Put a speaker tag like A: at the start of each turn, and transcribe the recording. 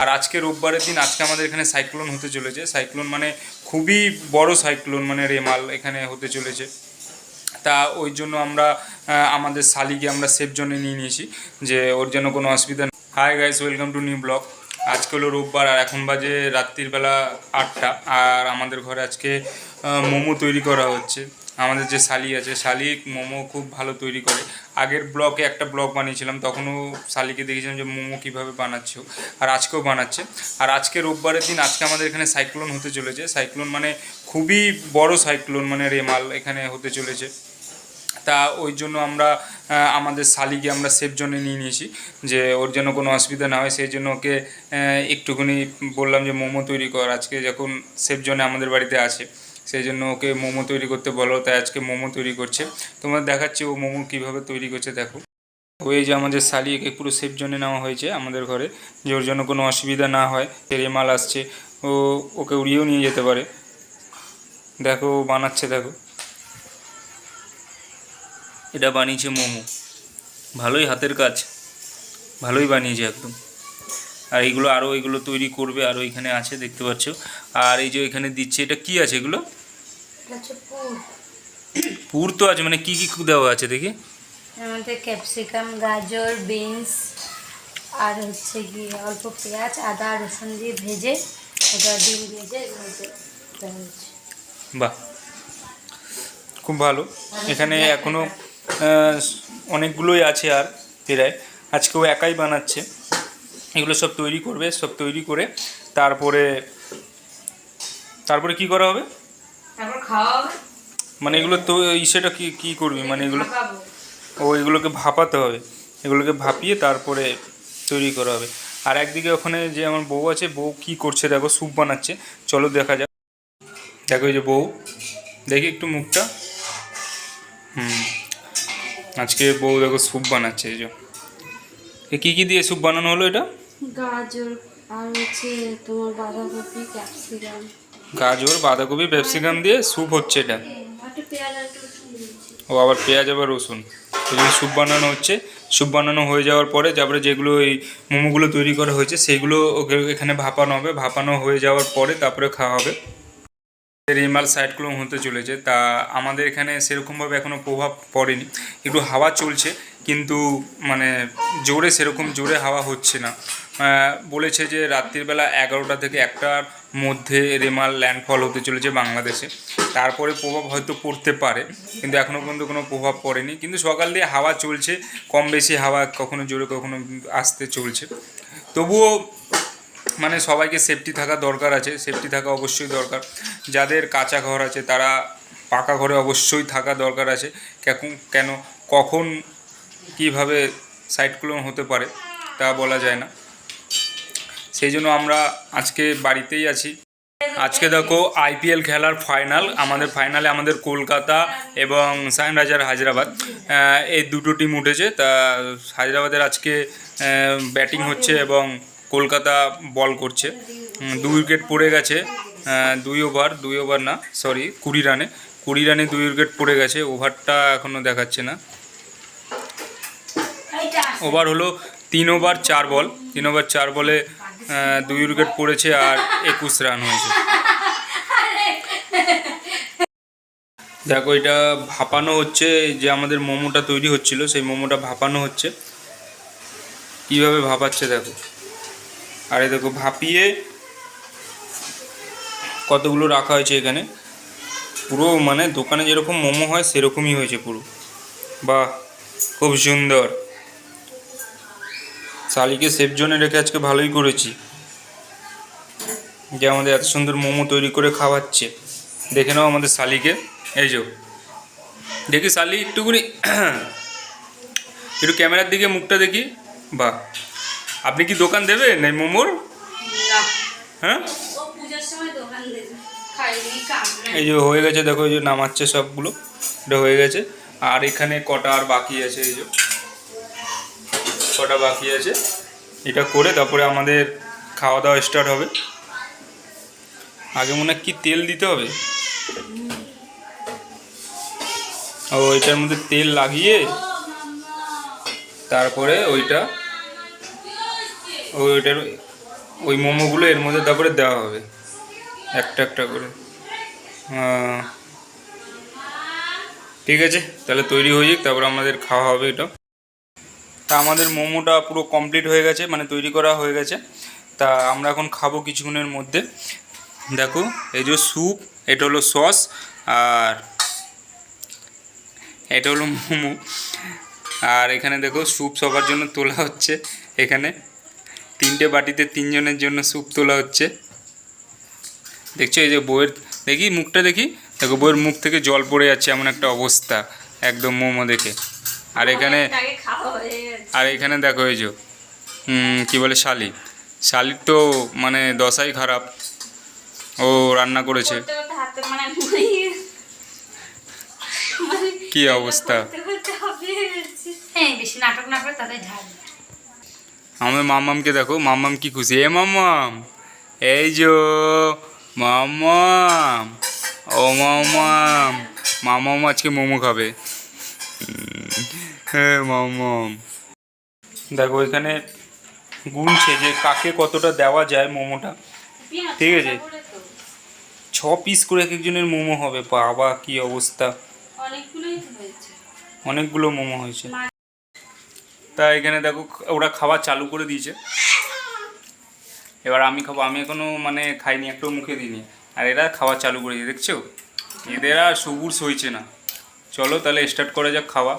A: আর আজকে রোববারের দিন আজকে আমাদের এখানে সাইক্লোন হতে চলেছে। সাইক্লোন মানে খুবই বড় সাইক্লোন, মানে রেমাল এখানে হতে চলেছে। তা ওই জন্য আমরা আমাদের শালিকে আমরা সেফ জোনে নিয়ে নিয়েছি, যে ওর জন্য কোনো অসুবিধা নেই। Hi guys, welcome to new blog. আজকে হলো রোববার আর এখন বাজে রাত্রিবেলা 8টা। আর আমাদের ঘরে আজকে মোমো তৈরি করা হচ্ছে। আমাদের যে শালি আছে, শালি মোমো খুব ভালো তৈরি করে। আগের ব্লগে একটা ব্লগ বানিয়েছিলাম, তখনও শালিকে দেখেছিলাম যে মোমো কীভাবে বানাচ্ছে, আর আজকেও বানাচ্ছে। আর আজকে রোববারের দিন আজকে আমাদের এখানে সাইক্লোন হতে চলেছে। সাইক্লোন মানে খুবই বড় সাইক্লোন, মানে রেমাল এখানে হতে চলেছে। তা ওই জন্য আমরা আমাদের শালিকে আমরা সেফ জোনে নিয়ে নিয়েছি, যে ওর যেন কোনো অসুবিধা না হয়। সেই জন্য ওকে একটুখানি বললাম যে মোমো তৈরি কর, আজকে যখন সেফ জোনে আমাদের বাড়িতে আছে সেই জন্য ওকে মোমো তৈরি করতে বলো। তাই আজকে মোমো তৈরি করছে। তোমার দেখাচ্ছি ও মোমো কীভাবে তৈরি করছে, দেখো। ওই যে আমাদের শালিকে পুরো সেফ জোনে নেওয়া হয়েছে আমাদের ঘরে, যে ওর জন্য কোনো অসুবিধা না হয়। রেমাল আসছে, ওকে উড়িয়েও নিয়ে যেতে পারে। দেখো ও বানাচ্ছে, দেখো এটা বানিয়েছে মোমো। ভালোই হাতের কাজ, ভালোই বানিয়েছে একদম। আর এইগুলো আরও এগুলো তৈরি করবে, আরও এখানে আছে দেখতে পাচ্ছ। আর এই যে এখানে দিচ্ছে, এটা কি আছে এগুলো? পুর তো আছে, মানে কি কি দেওয়া আছে দেখি।
B: এর মধ্যে ক্যাপসিকাম, গাজর, বিনস আর হচ্ছে কি অল্প পেঁয়াজ, আদা, রসুন দিয়ে ভেজে ওটা ডিম ভেজে
A: বাহ, খুব ভালো। এখানে এখনও অনেকগুলোই আছে, আর প্রায় আজকেও একাই বানাচ্ছে। এগুলো সব তৈরি করবে, সব তৈরি করে তারপরে তারপরে কি করা হবে?
B: তারপর খাওয়া হবে।
A: মানে এগুলো তো সেটা কি কি করবি, মানে এগুলো এগুলোকে ভাপাতে হবে। এগুলোকে ভাপিয়ে তারপরে তৈরি করা হবে। আর একদিকে ওখানে যে আমার বউ আছে, বউ কি করছে দেখো, স্যুপ বানাচ্ছে। চলো দেখা যাক। দেখো এই যে বউ, দেখি একটু মুখটা। আজকে বউ দেখো স্যুপ বানাচ্ছে। এই যে কী কী দিয়ে স্যুপ বানানো হলো? এটা
B: গাজর আর হচ্ছে তোমার বাঁধাকপি, ক্যাপসিকাম।
A: গাজর, বাঁধাকপি, ক্যাপসিকাম দিয়ে স্যুপ হচ্ছে এটা। ও আবার পেঁয়াজ, আবার রসুন, এগুলো স্যুপ বানানো হচ্ছে। স্যুপ বানানো হয়ে যাওয়ার পরে তারপরে যেগুলো এই মোমোগুলো তৈরি করা হয়েছে সেইগুলো এখানে ভাপানো হবে। ভাপানো হয়ে যাওয়ার পরে তারপরে খাওয়া হবে। রেমাল সাইক্লোন হতে চলেছে। তা আমাদের এখানে সেরকমভাবে এখনও প্রভাব পড়েনি, একটু হাওয়া চলছে, কিন্তু মানে সেরকম জোরে হাওয়া হচ্ছে না। বলেছে যে রাত্রিবেলা 11টা থেকে 1টার মধ্যে রেমাল ল্যান্ডফল হতে চলেছে বাংলাদেশে। তারপরে প্রভাব হয়তো পড়তে পারে, কিন্তু এখনও পর্যন্ত কোনো প্রভাব পড়েনি। কিন্তু সকাল দিয়ে হাওয়া চলছে, কম বেশি হাওয়া, কখনো জোরে কখনো আসতে চলছে। তবুও মানে সবাইকে সেফটি থাকা দরকার আছে, সেফটি থাকা অবশ্যই দরকার। যাদের কাঁচা ঘর আছে তারা পাকা ঘরে অবশ্যই থাকা দরকার আছে। কেন কখন কীভাবে সাইক্লোন হতে পারে তা বলা যায় না। সেই জন্য আমরা আজকে বাড়িতেই আছি। আজকে দেখো আইপিএল খেলার ফাইনাল, ফাইনালে আমাদের কলকাতা এবং সানরাইজার হায়দ্রাবাদ এই দুটো টিম উঠেছে। তা হায়দ্রাবাদের আজকে ব্যাটিং হচ্ছে এবং কলকাতা বল করছে। 2 উইকেট পড়ে গেছে, 2 ওভার না, সরি 20 রানে 2 উইকেট পড়ে গেছে। ওভারটা এখনও দেখাচ্ছে না। ওভার হলো 3 ওভার 4 বল, 3 ওভার 4 বলে 2 উইকেট পড়েছে আর 21 রান হয়েছে। দেখো এটা ভাপানো হচ্ছে, যে আমাদের মোমোটা তৈরি হচ্ছিল সেই মোমোটা ভাপানো হচ্ছে। কীভাবে ভাপাচ্ছে দেখো। আর এই দেখো ভাপিয়ে কতগুলো রাখা হয়েছে এখানে। পুরো মানে দোকানে যেরকম মোমো হয় সেরকমই হয়েছে পুরো। বাহ, খুব সুন্দর। শালিকে সেফ জোনে রেখে আজকে ভালোই করেছি, যে আমাদের এত সুন্দর মোমো তৈরি করে খাওয়াচ্ছে। দেখে নাও আমাদের শালিকে। এই যে দেখি শালি, একটুখানি একটু ক্যামেরার দিকে মুখটা দেখি। বাহ, আপনি কি দোকান দেবেন এই মোমোর? হ্যাঁ, এই যে হয়ে গেছে দেখো, এই যে নামাচ্ছে সবগুলো, এটা হয়ে গেছে। আর এখানে কটা আর বাকি আছে, এই যে কটা বাকি আছে। এটা করে তারপরে আমাদের খাওয়া দাওয়া স্টার্ট হবে। আগে মনে হয় কি তেল দিতে হবে, ও এটার মধ্যে তেল লাগিয়ে তারপরে ওইটার ওই মোমোগুলো এর মধ্যে তারপরে দেওয়া হবে একটা একটা করে। ঠিক আছে, তাহলে তৈরি হয়ে যাক, তারপরে আমাদের খাওয়া হবে এটা। তা আমাদের মোমোটা পুরো কমপ্লিট হয়ে গেছে, মানে তৈরি করা হয়ে গেছে। তা আমরা এখন খাবো কিছুক্ষণের মধ্যে। দেখো এই যে স্যুপ, এটা হলো সস, আর এটা হলো মোমো। আর এখানে দেখো স্যুপ সবার জন্য তোলা হচ্ছে। এখানে 3টে বাটিতে 3 জনের জন্য স্যুপ তোলা হচ্ছে। দেখছো এই যে বইয়ের, দেখি মুখটা দেখি, দেখো বইয়ের মুখ থেকে জল পড়ে যাচ্ছে, এমন একটা অবস্থা একদম মোমো দেখে। আর এখানে দেখো এই যে কী বলে শালির তো মানে দশাই খারাপ, ও রান্না করেছে, কি অবস্থা।
B: বেশি নাটক না করে তাদের ঝাল।
A: আমার মাম্মামকে দেখো, মাম্মাম কি খুশি, এ মাম্মাম, এই যো মাম্মাম, ও মাম্মাম, মাম্মাম আজকে মোমো খাবে। হ্যাঁ মাম্মাম। দেখো এখানে গুনছে যে কাকে কতটা দেওয়া যায় মোমোটা, ঠিক আছে। 6 পিস করে এক একজনের মোমো হবে, বাবা কি অবস্থা, অনেকগুলো মোমো হয়েছে। তা এখানে দেখো ওরা খাওয়া চালু করে দিয়েছে, এবার আমি খাবো। আমি এখনো মানে খাইনি, একটাও মুখে দিইনি, আর এরা খাওয়া চালু করে দিয়েছে, দেখছো, এদের আর সবুর সইছে না। চলো তাহলে স্টার্ট করা যাক খাওয়া।